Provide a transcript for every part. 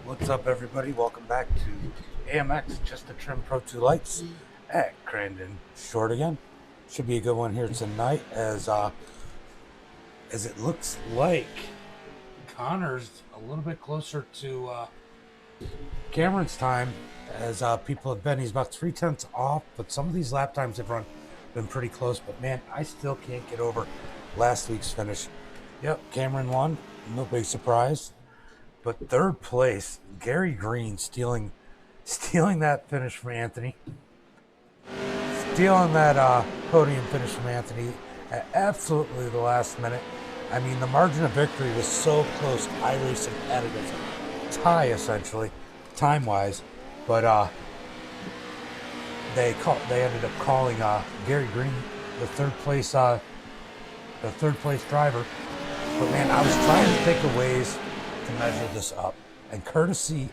What's up, everybody? Welcome back to AMX, just the trim Pro 2 lights at Crandon. Short again. Should be a good one here tonight, as it looks like Connor's a little bit closer to Cameron's time, as people have been. He's about 3/10 off, but some of these lap times have been pretty close. But man, I still can't get over last week's finish. Yep, Cameron won. No big surprise. But third place, Gary Green stealing that finish from Anthony. Stealing that podium finish from Anthony at absolutely the last minute. I mean, the margin of victory was so close. iRacing added a tie, essentially, time-wise. But they ended up calling Gary Green the third place driver. But man, I was trying to think of ways to measure this up, and courtesy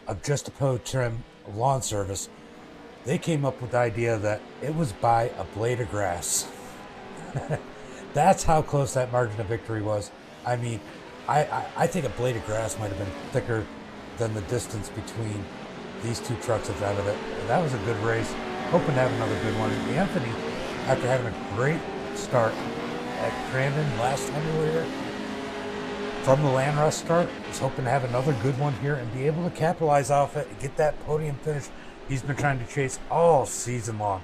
of Just a Pro Trim Lawn Service, they came up with the idea that it was by a blade of grass. That's how close that margin of victory was. I mean, I think a blade of grass might have been thicker than the distance between these two trucks at the end of it. That was a good race. Hoping to have another good one. Anthony, after having a great start at Crandon last time we were here, from the land rush start, is hoping to have another good one here and be able to capitalize off it and get that podium finish he's been trying to chase all season long.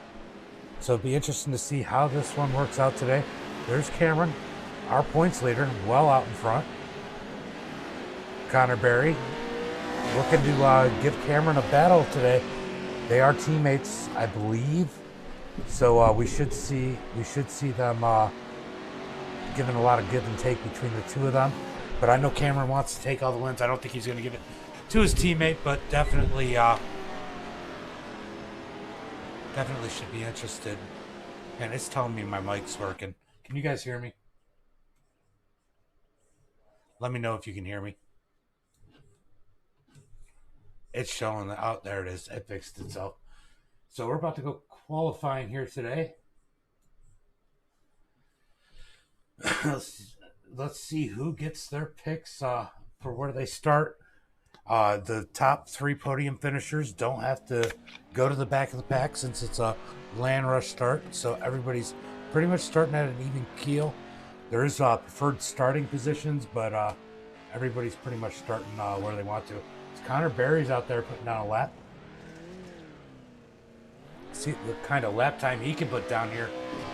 So it'll be interesting to see how this one works out today. There's Cameron, our points leader, well out in front. Connor Berry looking to give Cameron a battle today. They are teammates, I believe. So we should see them giving a lot of give and take between the two of them. But I know Cameron wants to take all the wins. I don't think he's going to give it to his teammate, but definitely should be interested. And it's telling me my mic's working. Can you guys hear me? Let me know if you can hear me. It's showing that, oh, there it is. It fixed itself. So we're about to go qualifying here today. Let's see who gets their picks for where they start. The top three podium finishers don't have to go to the back of the pack since it's a land rush start. So everybody's pretty much starting at an even keel. There is preferred starting positions, but everybody's pretty much starting where they want to. It's Connor Berry's out there putting down a lap. See the kind of lap time he can put down here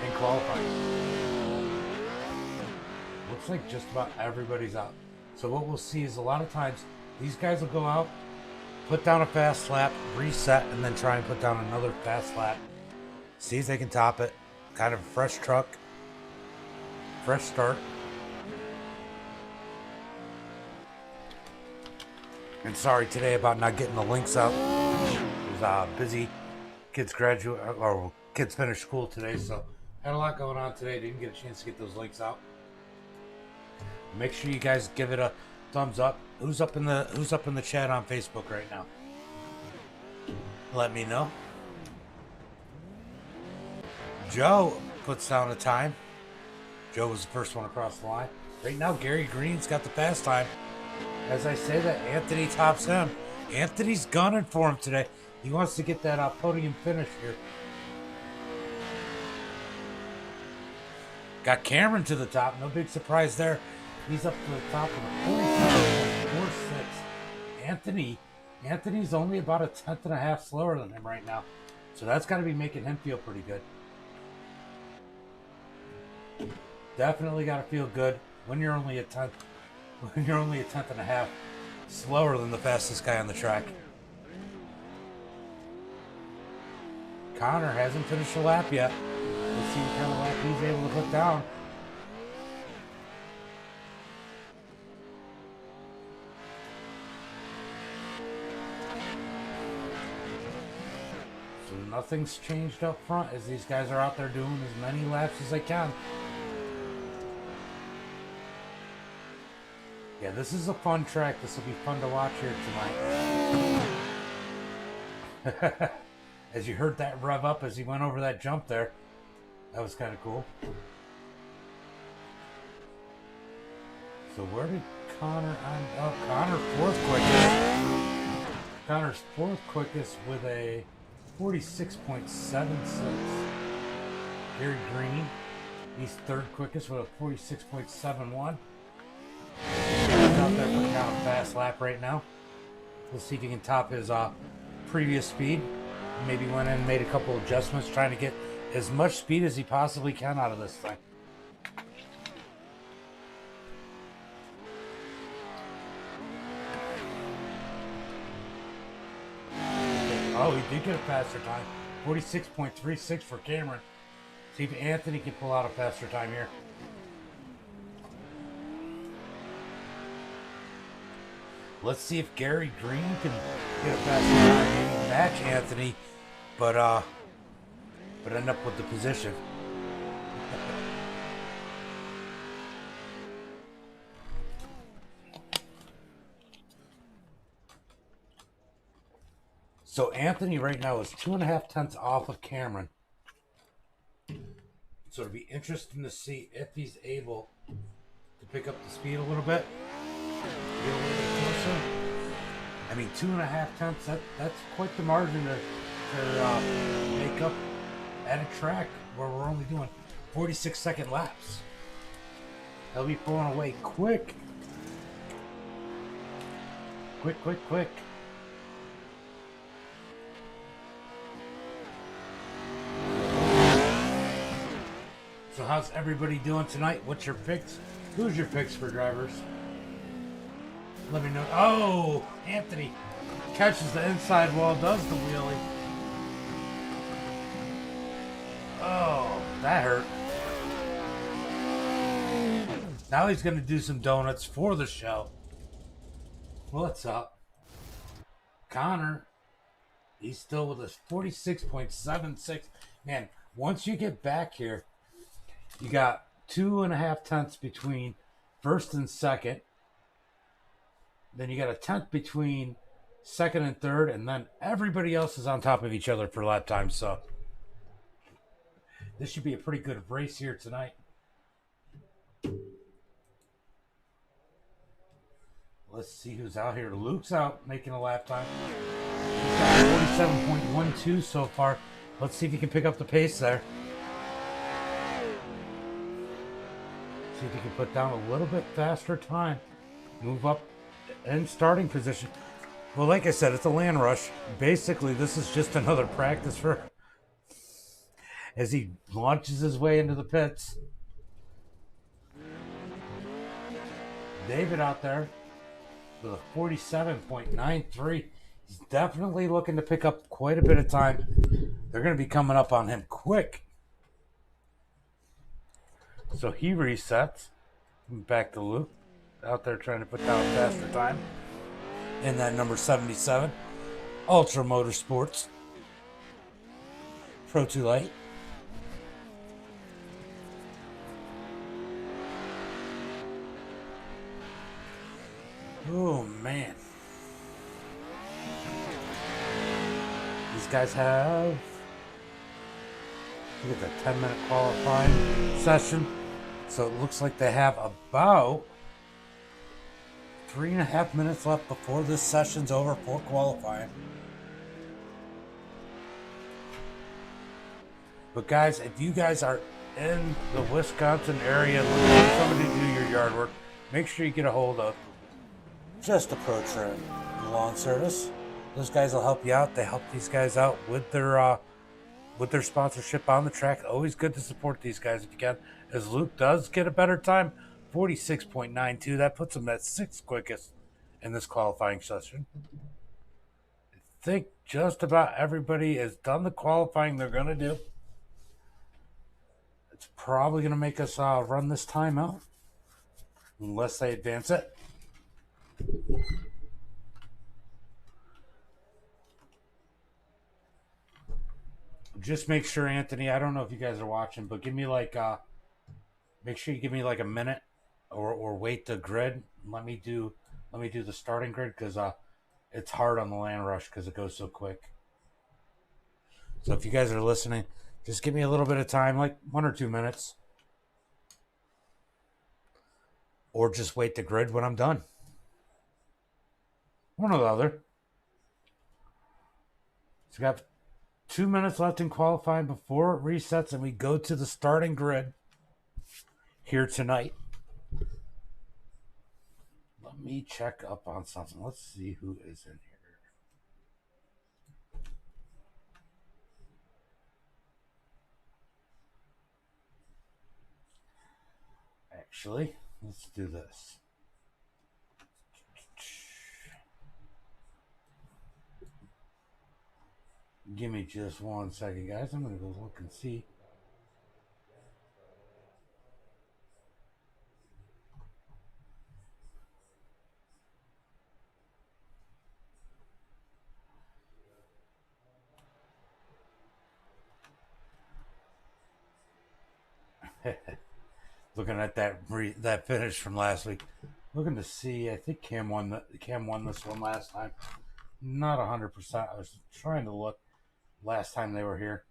in qualifying. Looks like just about everybody's out. So what we'll see is a lot of times these guys will go out, put down a fast lap, reset, and then try and put down another fast lap. See if they can top it. Kind of a fresh truck, fresh start. And sorry today about not getting the links out. It was busy. Kids finish school today, so had a lot going on today. Didn't get a chance to get those links out. Make sure you guys give it a thumbs up. Who's up in the chat on Facebook right now? Let me know. Joe puts down a time. Joe was the first one across the line. Right now, Gary Green's got the fast time. As I say that, Anthony tops him. Anthony's gunning for him today. He wants to get that podium finish here. Got Cameron to the top. No big surprise there. He's up to the top of the 45.46. Anthony's only about a tenth and a half slower than him right now. So that's got to be making him feel pretty good. Definitely got to feel good when you're only a tenth and a half slower than the fastest guy on the track. Connor hasn't finished a lap yet. Let's see what kind of lap he's able to put down. So nothing's changed up front as these guys are out there doing as many laps as they can. Yeah, this is a fun track. This will be fun to watch here tonight. As you heard that rev up as he went over that jump there. That was kind of cool. So where did Connor end up? Connor fourth quickest. Connor's fourth quickest with a 46.76. Gary Green, he's third quickest with a 46.71. He's out there for kind of a fast lap right now. We'll see if he can top his previous speed. Maybe went in and made a couple adjustments, trying to get as much speed as he possibly can out of this thing. Oh, he did get a faster time. 46.36 for Cameron. See if Anthony can pull out a faster time here. Let's see if Gary Green can get a faster time, maybe match Anthony, but end up with the position. So Anthony right now is 2.5 tenths off of Cameron. So it'll be interesting to see if he's able to pick up the speed a little bit. Get a little bit closer. I mean, 2.5 tenths, that's quite the margin to make up at a track where we're only doing 46-second laps. He'll be pulling away quick. Quick. So how's everybody doing tonight? What's your picks? Who's your picks for drivers? Let me know. Oh, Anthony catches the inside wall, does the wheelie. Oh, that hurt. Now he's going to do some donuts for the show. What's up? Connor, he's still with us. 46.76. Man, once you get back here, you got 2.5 tenths between first and second. Then you got a tenth between second and third, and then everybody else is on top of each other for lap time. So this should be a pretty good race here tonight. Let's see who's out here. Luke's out making a lap time. He's got 47.12 so far. Let's see if he can pick up the pace there. See if he can put down a little bit faster time. Move up in starting position. Well, like I said, it's a land rush. Basically, this is just another practice for as he launches his way into the pits. David out there with a 47.93. He's definitely looking to pick up quite a bit of time. They're going to be coming up on him quick. So he resets. Back to Luke. Out there trying to put down faster time. In that number 77. Ultra Motorsports. Pro 2 Light. Oh, man. These guys have... Look at the 10-minute qualifying session. So it looks like they have about 3.5 minutes left before this session's over for qualifying. But guys, if you guys are in the Wisconsin area looking for somebody to do your yard work, make sure you get a hold of Just a Pro Trim Lawn Service. Those guys will help you out. They help these guys out with their sponsorship on the track. Always good to support these guys if you can. As Luke does get a better time, 46.92. That puts him at 6th quickest in this qualifying session. I think just about everybody has done the qualifying they're going to do. It's probably going to make us run this time out unless they advance it. Just make sure, Anthony, I don't know if you guys are watching, but give me make sure you give me like a minute or wait the grid. Let me do the starting grid because it's hard on the land rush because it goes so quick. So if you guys are listening, just give me a little bit of time, like 1 or 2 minutes. or just wait the grid when I'm done. One or the other. So we got 2 minutes left in qualifying before it resets and we go to the starting grid here tonight. Let me check up on something. Let's see who is in here. Actually, let's do this. Give me just 1 second, guys. I'm going to go look and see. Looking at that finish from last week. Looking to see. I think Cam won this one last time. Not 100%. I was trying to look last time they were here.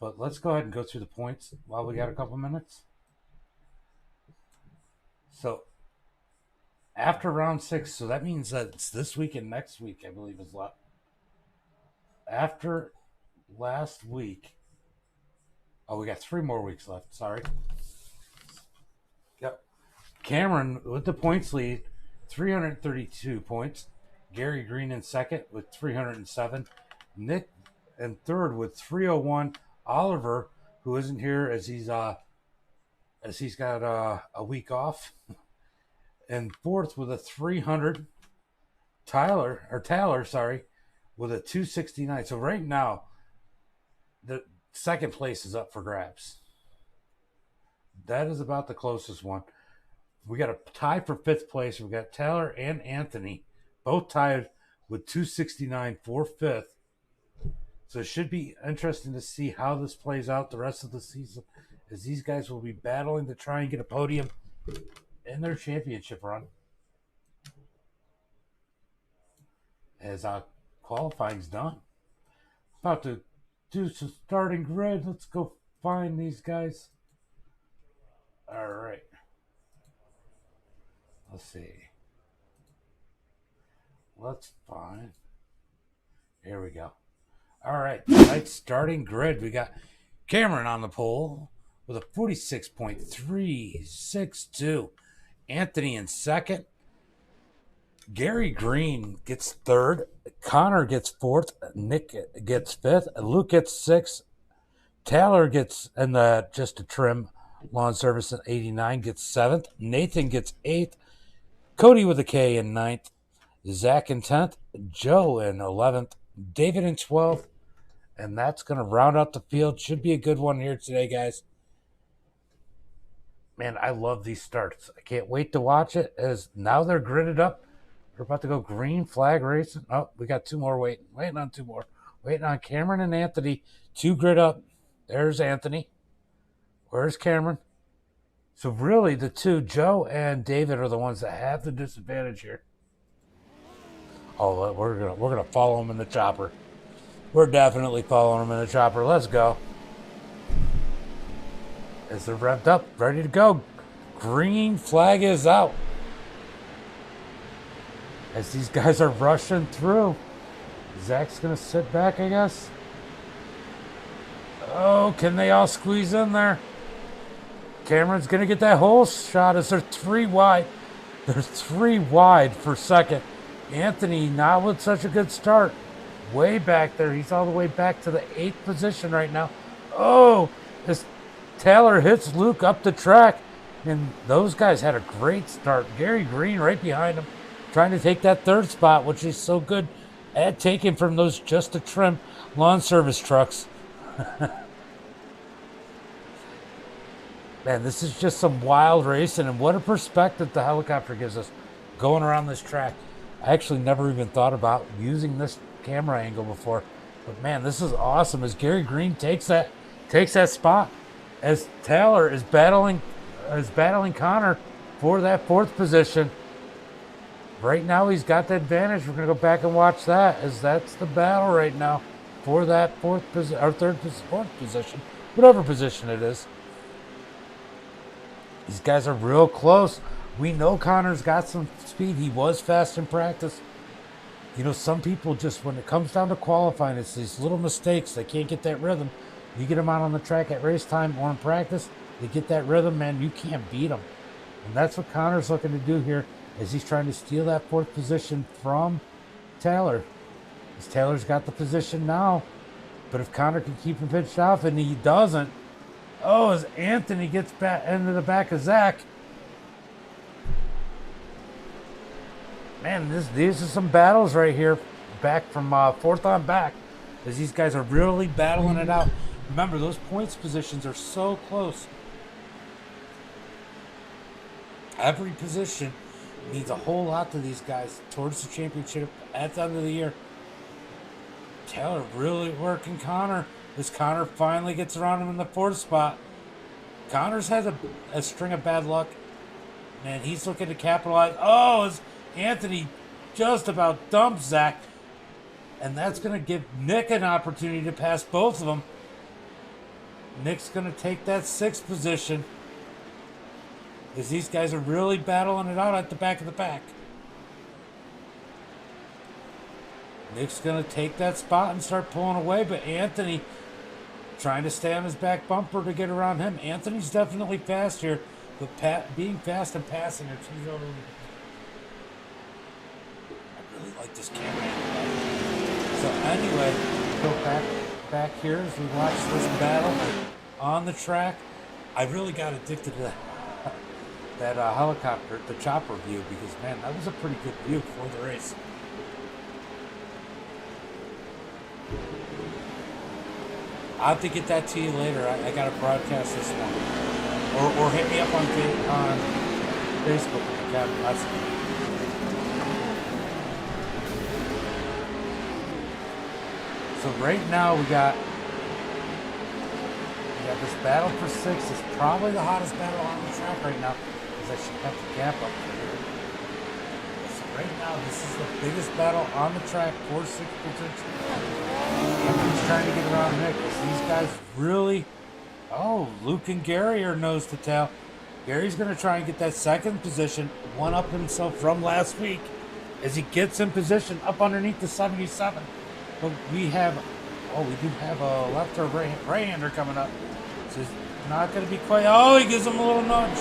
But let's go ahead and go through the points while we got a couple minutes. So after round 6, so that means that it's this week and next week, I believe, is left. After last week, we got 3 more weeks left. Sorry. Yep. Cameron with the points lead, 332 points. Gary Green in second with 307. Nick in third with 301. Oliver, who isn't here as he's got a week off, and fourth with a 300. Tyler, with a 269. So right now, the second place is up for grabs. That is about the closest one. We got a tie for 5th place. We got Tyler and Anthony both tied with 269 for 5th. So it should be interesting to see how this plays out the rest of the season, as these guys will be battling to try and get a podium in their championship run. As qualifying's done. About to do some starting grid. Let's go find these guys. All right. Let's see. Let's find. Here we go. All right. Tonight's starting grid. We got Cameron on the pole with a 46.362. Anthony in second. Gary Green gets third. Connor gets fourth. Nick gets fifth. Luke gets sixth. Taylor gets, and just a trim lawn service at 89, gets seventh. Nathan gets eighth. Cody with a K in ninth. Zach in 10th. Joe in 11th. David in 12th. And that's going to round out the field. Should be a good one here today, guys. Man, I love these starts. I can't wait to watch it, as now they're gridded up. We're about to go green flag racing. Oh, we got 2 more waiting. Waiting on 2 more. Waiting on Cameron and Anthony. 2 grid up. There's Anthony. Where's Cameron? So really, the 2, Joe and David, are the ones that have the disadvantage here. Oh, we're gonna follow him in the chopper. We're definitely following him in the chopper. Let's go. As they're revved up, ready to go. Green flag is out. As these guys are rushing through. Zach's going to sit back, I guess. Oh, can they all squeeze in there? Cameron's going to get that whole shot as they're 3 wide. They're 3 wide for second. Anthony, not with such a good start. Way back there. He's all the way back to the 8th position right now. Oh, as Taylor hits Luke up the track. And those guys had a great start. Gary Green right behind him, trying to take that 3rd spot, which is so good at taking from those just a trim lawn service trucks. Man, this is just some wild racing, and what a perspective the helicopter gives us going around this track. I actually never even thought about using this camera angle before, but man, this is awesome as Gary Green takes that spot, as Taylor is battling Connor for that 4th position. Right now, he's got the advantage. We're going to go back and watch that, as that's the battle right now for that 4th position, or 4th position, whatever position it is. These guys are real close. We know Connor's got some speed. He was fast in practice. You know, some people just, when it comes down to qualifying, it's these little mistakes. They can't get that rhythm. You get them out on the track at race time or in practice, they get that rhythm, man, you can't beat them. And that's what Connor's looking to do here, is he's trying to steal that 4th position from Taylor. Because Taylor's got the position now. But if Connor can keep him pitched off, and he doesn't, oh, as Anthony gets back into the back of Zach. Man, these are some battles right here, back from 4th on back, as these guys are really battling it out. Remember, those points positions are so close. Every position means a whole lot to these guys towards the championship at the end of the year. Taylor really working Connor, as Connor finally gets around him in the 4th spot. Connor's had a string of bad luck. Man, he's looking to capitalize. Oh, as Anthony just about dumps Zach. And that's going to give Nick an opportunity to pass both of them. Nick's going to take that 6th position, as these guys are really battling it out at the back of the pack. Nick's going to take that spot and start pulling away, but Anthony trying to stay on his back bumper to get around him. Anthony's definitely fast here, but being fast and passing are two totally. I really like this camera angle. So anyway, go back here as we watch this battle on the track. I really got addicted to that helicopter, the chopper view, because man, that was a pretty good view for the race. I'll have to get that to you later. I got to broadcast this one, or hit me up on Facebook if you can. So right now we got this battle for 6. It's probably the hottest battle on the track right now, because I should have the gap up here. So right now this is the biggest battle on the track for 6th position. Everyone's trying to get around Nick. These guys really, Luke and Gary are nose to tail. Gary's going to try and get that 2nd position, one up himself from last week, as he gets in position up underneath the 77. But we do have a left or right-hander coming up. So it's not going to be quite. Oh, he gives him a little nudge.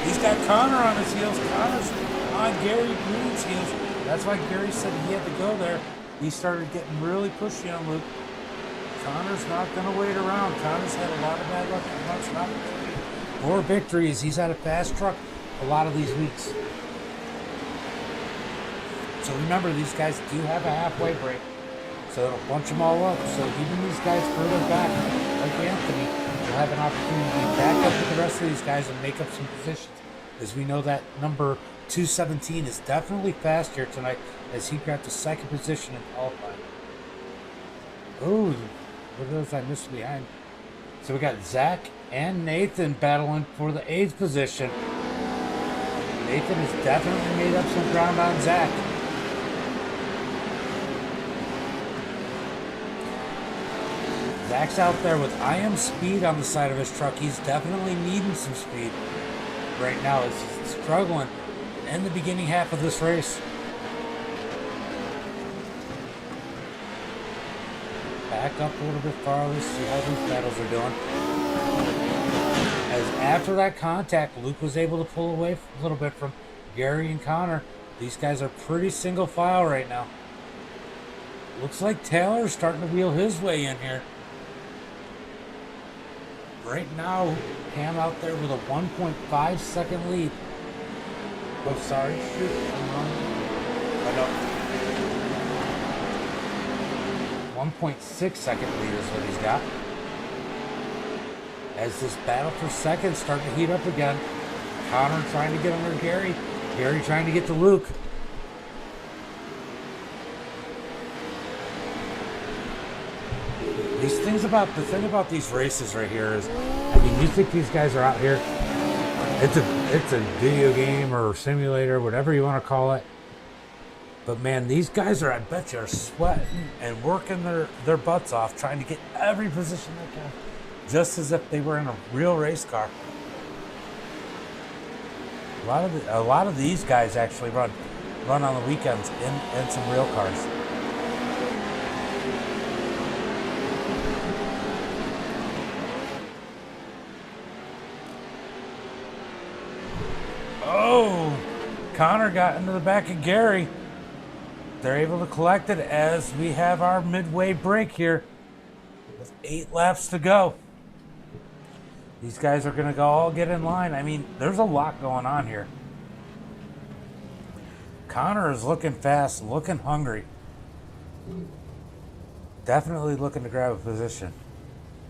He's got Connor on his heels. Connor's on Gary Green's heels. That's why Gary said he had to go there. He started getting really pushy on Luke. Connor's not going to wait around. Connor's had a lot of bad luck and much opportunity. 4 victories. He's had a fast truck a lot of these weeks. So remember, these guys do have a halfway break, so it'll bunch them all up. So even these guys further back, like Anthony, will have an opportunity to back up with the rest of these guys and make up some positions. As we know that number 217 is definitely fast here tonight, as he got the 2nd position in qualifying. Oh, what are those I missed behind? So we got Zach and Nathan battling for the 8th position. Nathan has definitely made up some ground on Zach. Zach's out there with IM speed on the side of his truck. He's definitely needing some speed right now. He's struggling in the beginning half of this race. Back up a little bit farther, see how these battles are doing. As after that contact, Luke was able to pull away a little bit from Gary and Connor. These guys are pretty single file right now. Looks like Taylor's starting to wheel his way in here. Right now, Pam out there with a 1.5 second lead. Oh, sorry. Shoot. I know. 1.6 second lead is what he's got. As this battle for 2nd starting to heat up again. Connor trying to get under Gary. Gary trying to get to Luke. The thing about these races right here is, I mean, you think these guys are out here, it's a video game or simulator, whatever you want to call it. But man, these guys I bet you are sweating and working their butts off, trying to get every position they can, just as if they were in a real race car. A lot of these guys actually run on the weekends in some real cars. Oh, Connor got into the back of Gary. They're able to collect it as we have our midway break here with 8 laps to go. These guys are going to all get in line. I mean, there's a lot going on here. Connor is looking fast, looking hungry. Definitely looking to grab a position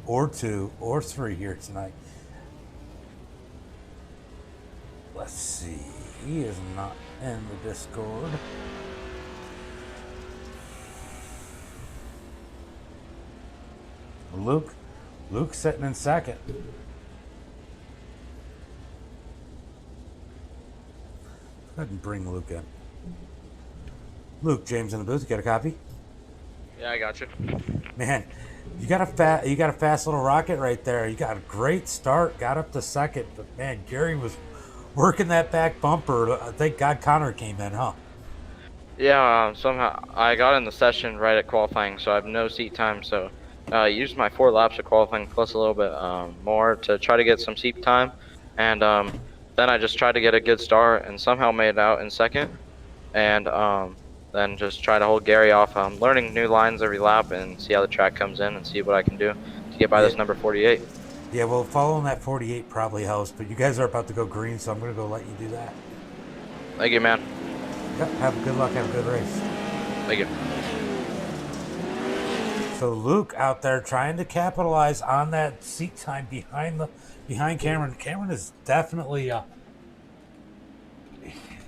or 2 or 3 here tonight. Let's see. He is not in the Discord. Luke's sitting in second. Go ahead and bring Luke in. Luke, James in the booth. You got a copy? Yeah, I got you. Man, you got a fast little rocket right there. You got a great start. Got up to second, but man, Gary was working that back bumper. Thank God Connor came in, huh? Yeah, somehow I got in the session right at qualifying, so I have no seat time. So used my 4 laps of qualifying plus a little bit more to try to get some seat time, and then I just tried to get a good start and somehow made it out in second, and then just try to hold Gary off. Learning new lines every lap and see how the track comes in and see what I can do to get by this number 48. Yeah, well, following that 48 probably helps, but you guys are about to go green, so I'm going to go let you do that. Thank you, man. Yep, have good luck, have a good race. Thank you. So Luke out there trying to capitalize on that seat time behind Cameron. Cameron is definitely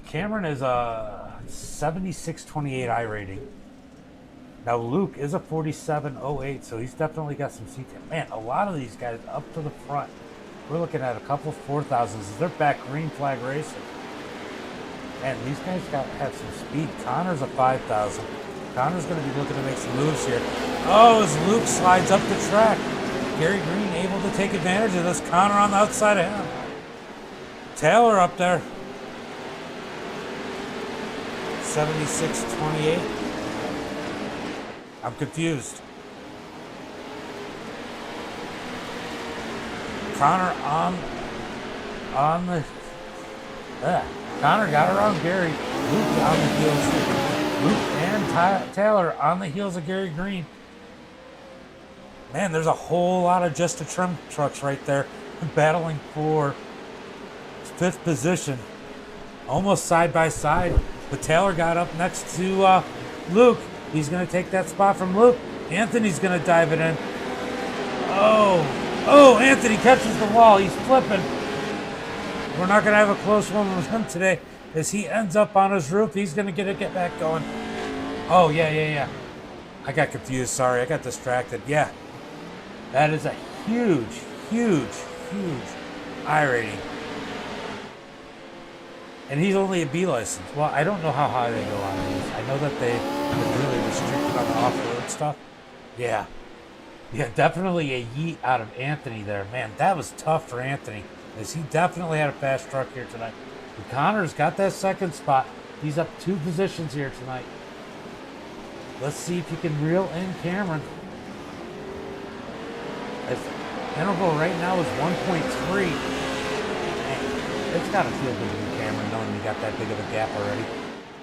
Cameron is a 76.28 I rating. Now Luke is a 47.08, so he's definitely got some seat time. Man, a lot of these guys up to the front. We're looking at a couple 4,000s. They're back green flag racing. Man, these guys have some speed. Connor's a 5,000. Connor's going to be looking to make some moves here. Oh, as Luke slides up the track. Gary Green able to take advantage of this. Connor on the outside of him. Taylor up there. 76.28. I'm confused. Connor on the... Connor got around Gary. Luke on the heels. Luke and Taylor on the heels of Gary Green. Man, there's a whole lot of just a trim trucks right there battling for 5th position. Almost side by side. But Taylor got up next to Luke. He's going to take that spot from Luke. Anthony's going to dive it in. Oh, Anthony catches the wall. He's flipping. We're not going to have a close one with him today as he ends up on his roof. He's going to get back going. Oh, yeah. I got confused. Sorry, I got distracted. Yeah. That is a huge I rating. And he's only a B license. Well, I don't know how high they go on these. I know that they've been really restricted on the off-road stuff. Yeah, definitely a yeet out of Anthony there. Man, that was tough for Anthony, as he definitely had a fast truck here tonight. And Connor's got that second spot. He's up 2 positions here tonight. Let's see if you can reel in Cameron. His interval right now is 1.3. It's got to feel good to be Cameron, knowing you got that big of a gap already.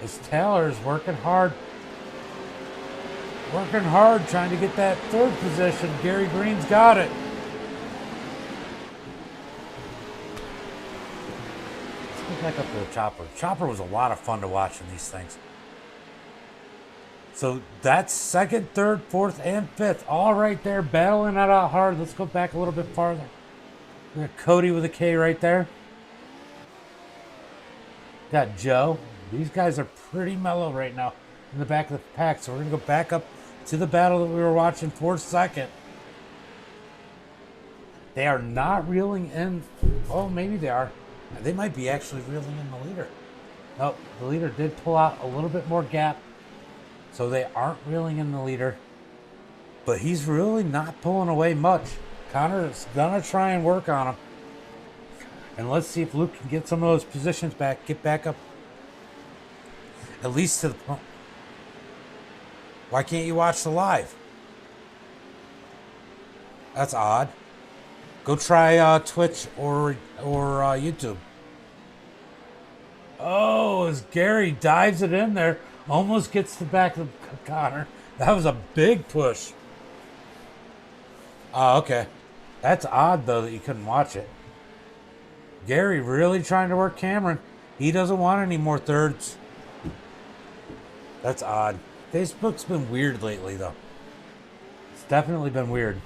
As Taylor's working hard trying to get that 3rd position. Gary Green's got it. Let's get back up to the Chopper. Chopper was a lot of fun to watch in these things. So that's 2nd, 3rd, 4th, and 5th, all right there, battling it out hard. Let's go back a little bit farther. We got Cody with a K right there. Got Joe. These guys are pretty mellow right now in the back of the pack. So we're going to go back up to the battle that we were watching for 2nd. They are not reeling in. Oh, maybe they are. They might be actually reeling in the leader. Nope, the leader did pull out a little bit more gap. So they aren't reeling in the leader. But he's really not pulling away much. Connor is going to try and work on him. And let's see if Luke can get some of those positions back, get back up at least to the point. Why can't you watch the live? That's odd. Go try Twitch or YouTube. Oh, as Gary dives it in there, almost gets the back of Connor. That was a big push. Oh, okay. That's odd, though, that you couldn't watch it. Gary really trying to work Cameron. He doesn't want any more thirds. That's odd. Facebook's been weird lately, though. It's definitely been weird.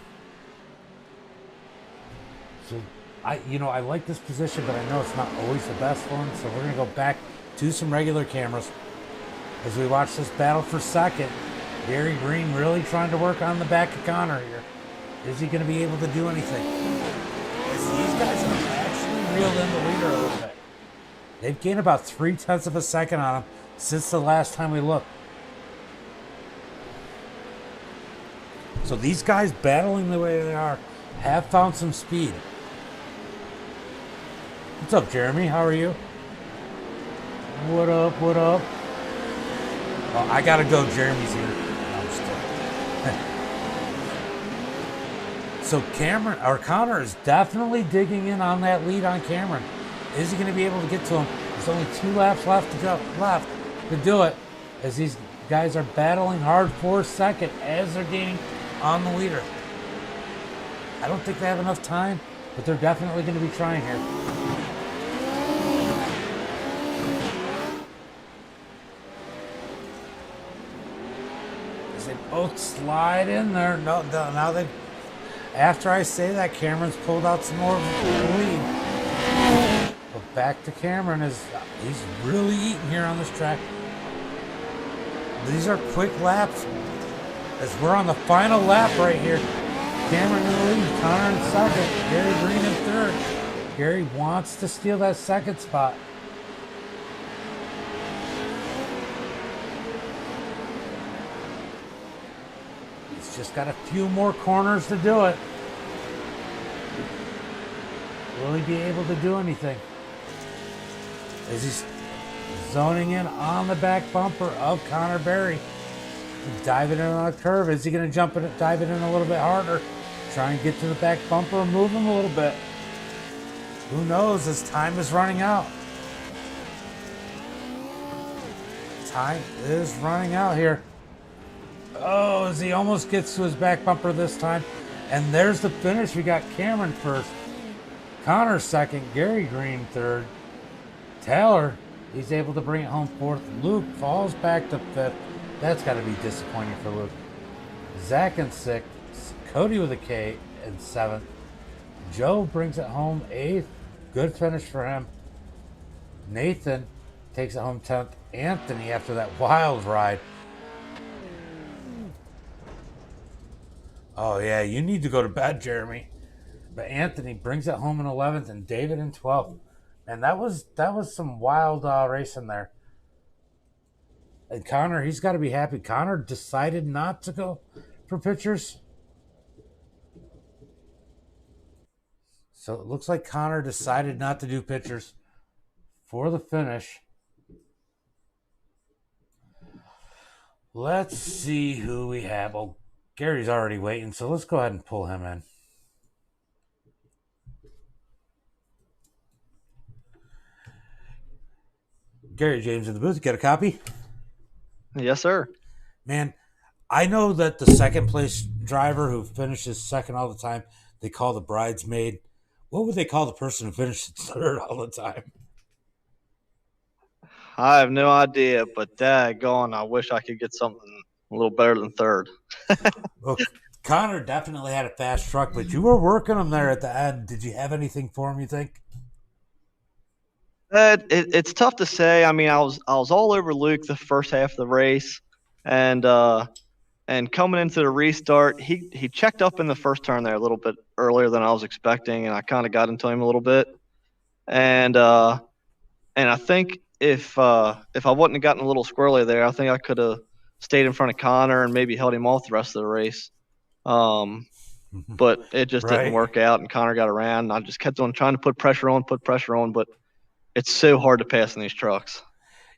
So, I like this position, but I know it's not always the best one. So we're going to go back to some regular cameras as we watch this battle for second. Gary Green really trying to work on the back of Connor here. Is he going to be able to do anything? These guys have actually reeled in the leader a little bit. They've gained about 0.3 of a second on him since the last time we looked. So these guys battling the way they are have found some speed. What's up, Jeremy? How are you? What up? What up? Oh, I gotta go. Jeremy's here. No, I'm just kidding. So Connor is definitely digging in on that lead on Cameron. Is he going to be able to get to him? There's only 2 laps left to do it, as these guys are battling hard for second as they're gaining on the leader. I don't think they have enough time, but they're definitely going to be trying here. As they both slide in there. No, now they. After I say that, Cameron's pulled out some more lead. But back to Cameron, he's really eating here on this track. These are quick laps. As we're on the final lap right here. Cameron in the lead, Connor in second, Gary Green in third. Gary wants to steal that second spot. He's just got a few more corners to do it. Will he be able to do anything? As he's zoning in on the back bumper of Connor Berry. Diving in on a curve. Is he going to dive it in a little bit harder? Try and get to the back bumper and move him a little bit. Who knows? His time is running out. Time is running out here. Oh, as he almost gets to his back bumper this time. And there's the finish. We got Cameron first. Connor second. Gary Green third. Taylor, he's able to bring it home fourth. Luke falls back to fifth. That's got to be disappointing for Luke. Zach in sixth. Cody with a K in seventh. Joe brings it home eighth. Good finish for him. Nathan takes it home 10th. Anthony, after that wild ride. Oh, yeah, you need to go to bed, Jeremy. But Anthony brings it home in 11th and David in 12th. And that was some wild racing there. And Connor, he's got to be happy. Connor decided not to go for pictures. So it looks like Connor decided not to do pictures for the finish. Let's see who we have. Oh, Gary's already waiting, so let's go ahead and pull him in. Gary James in the booth. Get a copy? Yes, sir. Man, I know that the second place driver who finishes second all the time, they call the bridesmaid. What would they call the person who finishes third all the time? I have no idea, but daggone, I wish I could get something a little better than third. Well, Connor definitely had a fast truck, but you were working him there at the end. Did you have anything for him, you think? It's tough to say. I mean, I was all over Luke the first half of the race, and coming into the restart, he checked up in the first turn there a little bit earlier than I was expecting, and I kind of got into him a little bit, and I think if I wouldn't have gotten a little squirrely there, I think I could have stayed in front of Connor and maybe held him off the rest of the race. but it just didn't Right. work out. And Connor got around, and I just kept on trying to put pressure on, but it's so hard to pass in these trucks.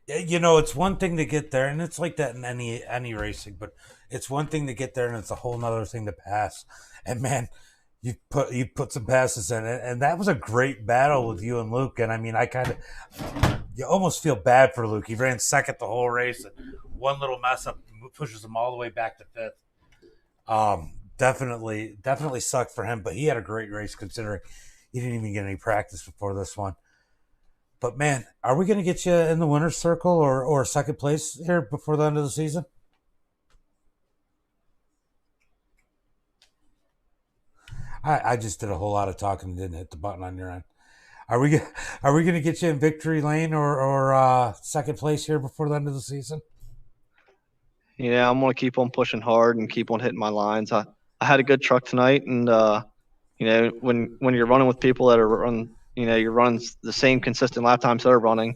You know, it's one thing to get there, and it's like that in any racing, but it's one thing to get there, and it's a whole nother thing to pass. And man, you put some passes in it, and that was a great battle with you and Luke. And I mean, I kind of you almost feel bad for Luke. He ran second the whole race, and one little mess up pushes him all the way back to fifth. Definitely sucked for him, but he had a great race considering he didn't even get any practice before this one. But man, are we going to get you in the winner's circle or second place here before the end of the season? I just did a whole lot of talking and didn't hit the button on your end. Are we going to get you in victory lane or second place here before the end of the season? Yeah, I'm gonna keep on pushing hard and keep on hitting my lines. I had a good truck tonight, and when you're running with people that are you're running the same consistent lap times they're running,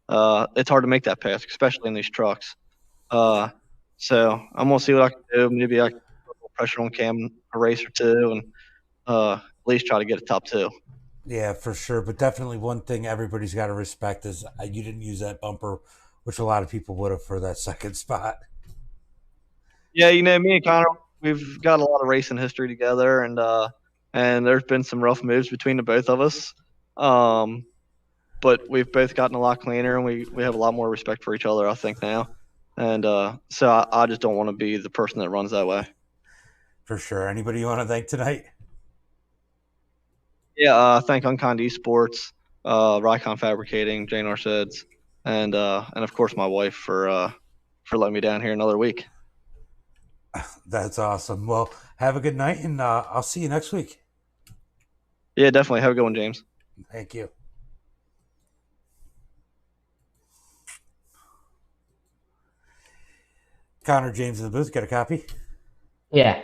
it's hard to make that pass, especially in these trucks. So I'm gonna see what I can do. Maybe I can put a little pressure on Cam a race or two, and at least try to get a top two. Yeah, for sure. But definitely one thing everybody's got to respect is you didn't use that bumper, which a lot of people would have for that second spot. Yeah, me and Connor, we've got a lot of racing history together, and there's been some rough moves between the both of us. But we've both gotten a lot cleaner, and we have a lot more respect for each other, I think, now. And so I just don't want to be the person that runs that way. For sure. Anybody you want to thank tonight? Yeah, thank Unkind Esports, Rycon Fabricating, Jane Arsheds, and of course my wife for letting me down here another week. That's awesome. Well, have a good night, and I'll see you next week. Yeah, definitely. Have a good one, James. Thank you. Connor James in the booth. Got a copy? Yeah.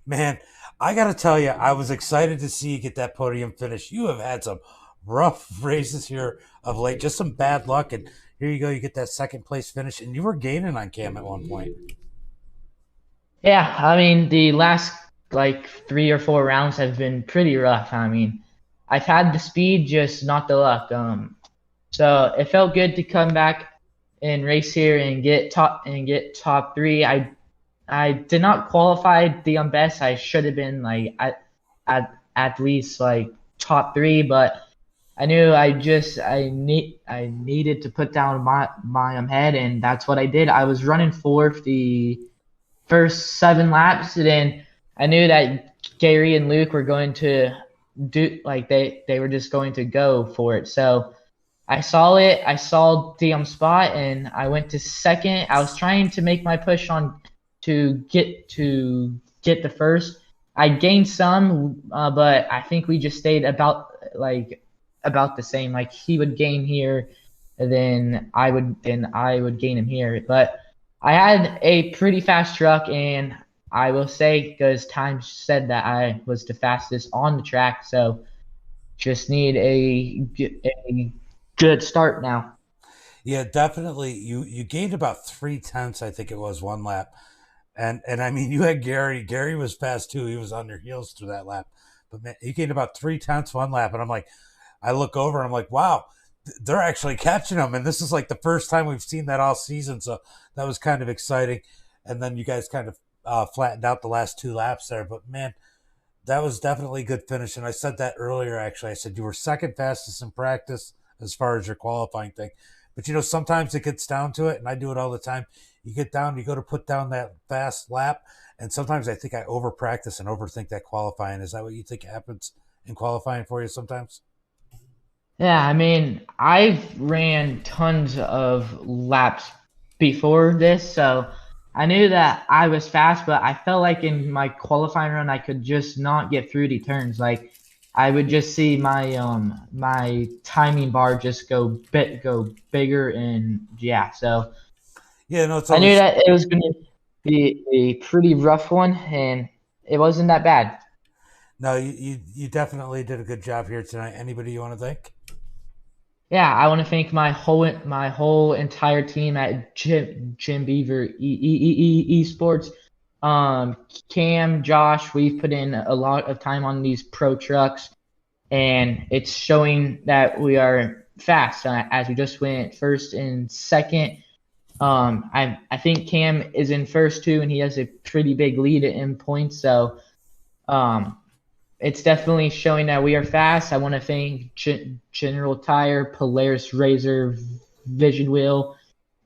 Man, I got to tell you, I was excited to see you get that podium finish. You have had some rough races here of late, just some bad luck, and here you go. You get that second place finish, and you were gaining on Cam at one point. Yeah, I mean, the last like 3 or 4 rounds have been pretty rough. I mean, I've had the speed, just not the luck. So it felt good to come back and race here and get top 3. I did not qualify the best. I should have been like at least like top 3, but I knew I needed to put down my head, and that's what I did. I was running fourth the first 7 laps, and then I knew that Gary and Luke were going to do like they were just going to go for it. So I saw it. I saw the spot, and I went to second. I was trying to make my push on to get the first. I gained some, but I think we just stayed about the same. Like he would gain here, and then I would gain him here. But I had a pretty fast truck, and I will say, because time said that I was the fastest on the track, so just need a good start now. Yeah, definitely. You gained about 3/10, I think it was, one lap. And I mean, you had Gary. Gary was fast too. He was on their heels through that lap. But man, he gained about 3/10 one lap. And I'm like, I look over and I'm like, wow, they're actually catching him. And this is like the first time we've seen that all season. So that was kind of exciting. And then you guys kind of flattened out the last 2 laps there. But man, that was definitely a good finish. And I said that earlier, actually. I said you were second fastest in practice as far as your qualifying thing. But, sometimes it gets down to it, and I do it all the time. You get down, you go to put down that fast lap, and sometimes I think I over-practice and overthink that qualifying. Is that what you think happens in qualifying for you sometimes? Yeah, I mean, I've ran tons of laps before this, so I knew that I was fast, but I felt like in my qualifying run, I could just not get through the turns. Like, I would just see my timing bar just go bigger, and yeah. So yeah, no, I knew that it was going to be a pretty rough one, and it wasn't that bad. No, you definitely did a good job here tonight. Anybody you want to thank? Yeah, I want to thank my whole entire team at Jim Beaver Esports. Cam, Josh, we've put in a lot of time on these pro trucks, and it's showing that we are fast. As we just went first and second. I think Cam is in first too, and he has a pretty big lead in points. So, it's definitely showing that we are fast. I want to thank General Tire, Polaris Razor, Vision Wheel,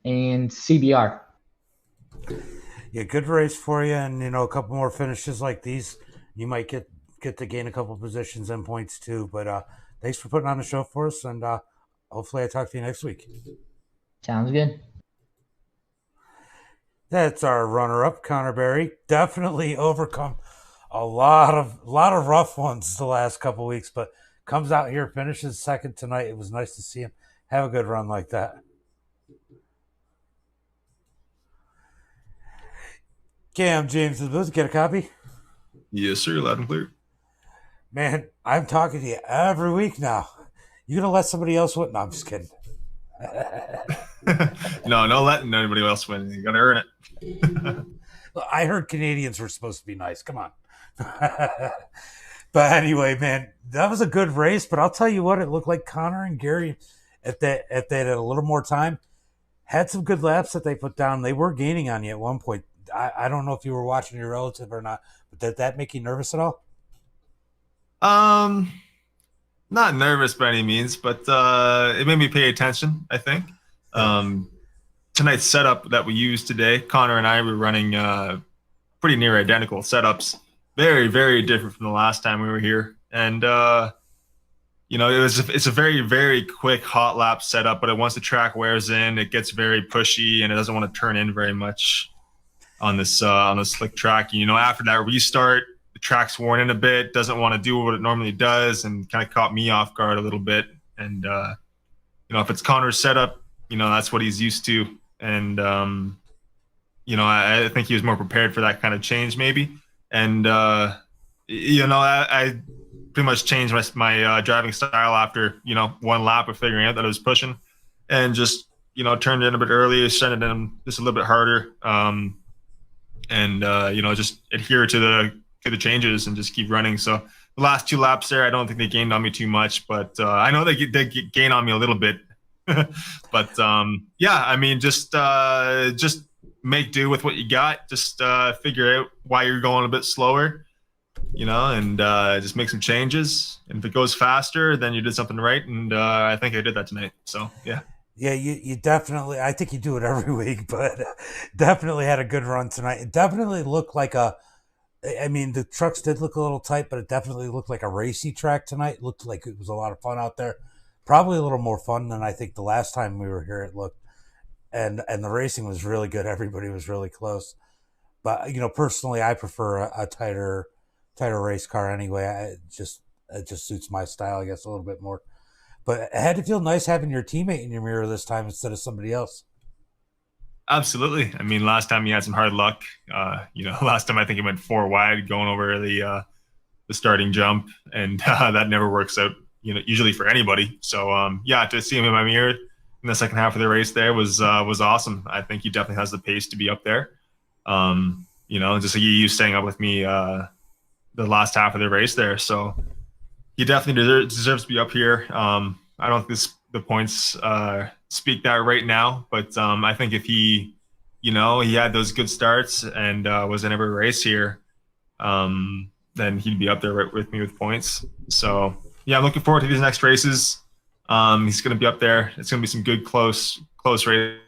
and CBR. Yeah, good race for you, and a couple more finishes like these, you might get to gain a couple positions and points too. But thanks for putting on the show for us, and hopefully I talk to you next week. Sounds good. That's our runner-up, Connor Berry. Definitely overcome a lot of rough ones the last couple weeks, but comes out here, finishes second tonight. It was nice to see him have a good run like that. Cam James of the booth, get a copy? Yes, sir. Loud and clear. Man, I'm talking to you every week now. You gonna let somebody else win? No, I'm just kidding. No letting anybody else win. You gotta earn it. I heard Canadians were supposed to be nice. Come on. But anyway, man, that was a good race. But I'll tell you what, it looked like Connor and Gary, if they had a little more time, had some good laps that they put down. They were gaining on you at one point. I don't know if you were watching your relative or not, but did that make you nervous at all? Not nervous by any means, but it made me pay attention, I think. Tonight's setup that we used today, Connor and I were running pretty near identical setups. Very, very different from the last time we were here. And it's a very, very quick hot lap setup, but once the track wears in, it gets very pushy and it doesn't want to turn in very much on this slick track. After that restart, the track's worn in a bit, doesn't want to do what it normally does, and kind of caught me off guard a little bit. And if it's Connor's setup, that's what he's used to. And I think he was more prepared for that kind of change maybe. And I pretty much changed my driving style after one lap of figuring out that I was pushing, and just turned in a bit earlier, sent it in just a little bit harder, just adhere to the changes and just keep running. So the last 2 laps there, I don't think they gained on me too much, but I know they gain on me a little bit. But just make do with what you got. Just figure out why you're going a bit slower, and just make some changes. And if it goes faster, then you did something right. And I think I did that tonight. So yeah. Yeah, you definitely, I think you do it every week, but definitely had a good run tonight. It definitely looked like the trucks did look a little tight, but it definitely looked like a racy track tonight. It looked like it was a lot of fun out there. Probably a little more fun than I think the last time we were here it looked. And the racing was really good. Everybody was really close. But, personally, I prefer a tighter race car anyway. It just suits my style, I guess, a little bit more. But it had to feel nice having your teammate in your mirror this time instead of somebody else. Absolutely. I mean, last time you had some hard luck. Last time I think you went 4 wide going over the starting jump, and that never works out, usually for anybody. So to see him in my mirror in the second half of the race there was awesome. I think he definitely has the pace to be up there. Just like you staying up with me the last half of the race there. So he definitely deserves to be up here. I don't think the points speak that right now, but I think if he had those good starts and was in every race here, then he'd be up there right with me with points. So yeah, I'm looking forward to these next races. He's going to be up there. It's going to be some good close race,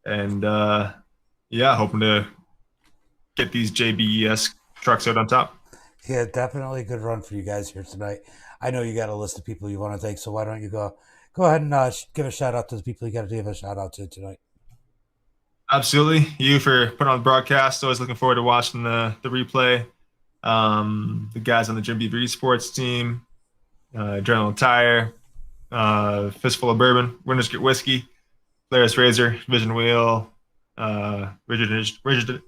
and hoping to get these JBES trucks out on top. Yeah, definitely a good run for you guys here tonight. I know you got a list of people you want to thank, so why don't you go ahead and give a shout out to the people you got to give a shout out to tonight. Absolutely. You for putting on the broadcast. Always looking forward to watching the replay. The guys on the Jim Beaver Esports team, General Tire, Fistful of Bourbon, Winners Get Whiskey, Polaris Razor, Vision Wheel, Rigid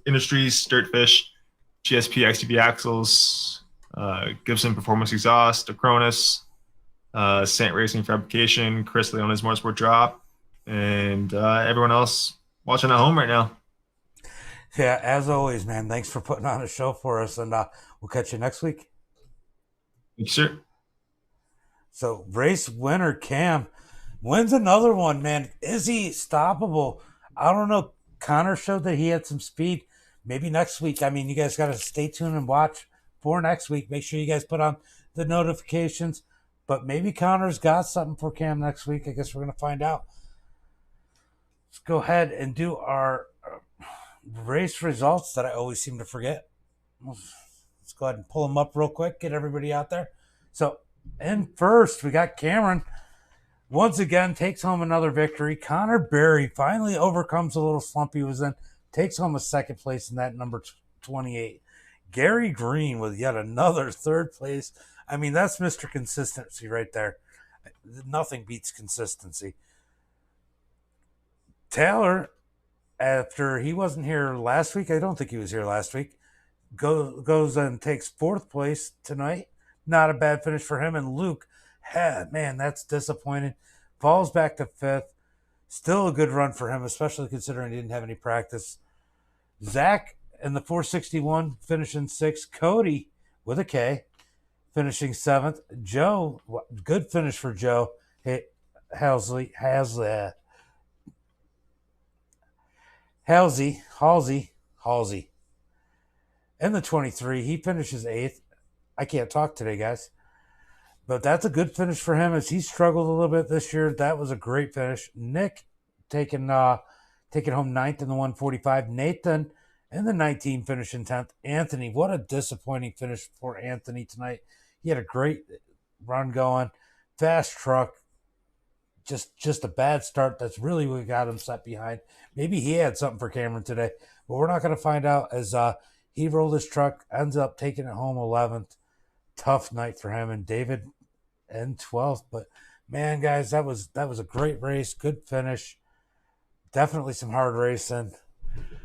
Industries, Dirtfish, GSP XTB Axles, Gibson Performance Exhaust, Acronis, Sant Racing Fabrication, Chris Leona's Motorsport Drop, and everyone else watching at home right now. Yeah, as always, man. Thanks for putting on a show for us, and we'll catch you next week. Sure. So, race winner Cam wins another one, man. Is he stoppable? I don't know. Connor showed that he had some speed. Maybe next week. I mean, you guys got to stay tuned and watch for next week. Make sure you guys put on the notifications. But maybe Connor's got something for Cam next week. I guess we're going to find out. Let's go ahead and do our race results that I always seem to forget. Let's go ahead and pull them up real quick, get everybody out there. So, in first, we got Cameron. Once again, takes home another victory. Connor Berry finally overcomes a little slump he was in, takes home a second place in that number 28. Gary Green with yet another third place. I mean, that's Mr. Consistency right there. Nothing beats consistency. Taylor, after he wasn't here last week, I don't think he was here last week, goes and takes fourth place tonight. Not a bad finish for him. And Luke, man, that's disappointing. Falls back to fifth. Still a good run for him, especially considering he didn't have any practice. Zach in the 461 finishing sixth. Cody with a K finishing seventh. Joe, good finish for Joe. Halsey. In the 23, he finishes eighth. I can't talk today, guys. But that's a good finish for him as he struggled a little bit this year. That was a great finish. Nick taking home ninth in the 145. Nathan in the 19 finishing 10th. Anthony, what a disappointing finish for Anthony tonight. He had a great run going. Fast truck. Just a bad start. That's really what got him set behind. Maybe he had something for Cameron today. But we're not going to find out as he rolled his truck, ends up taking it home 11th. Tough night for him. And David in 12th. But, man, guys, that was a great race. Good finish. Definitely some hard racing.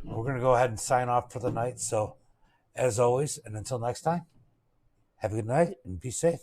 We're going to go ahead and sign off for the night. So, as always, and until next time, have a good night and be safe.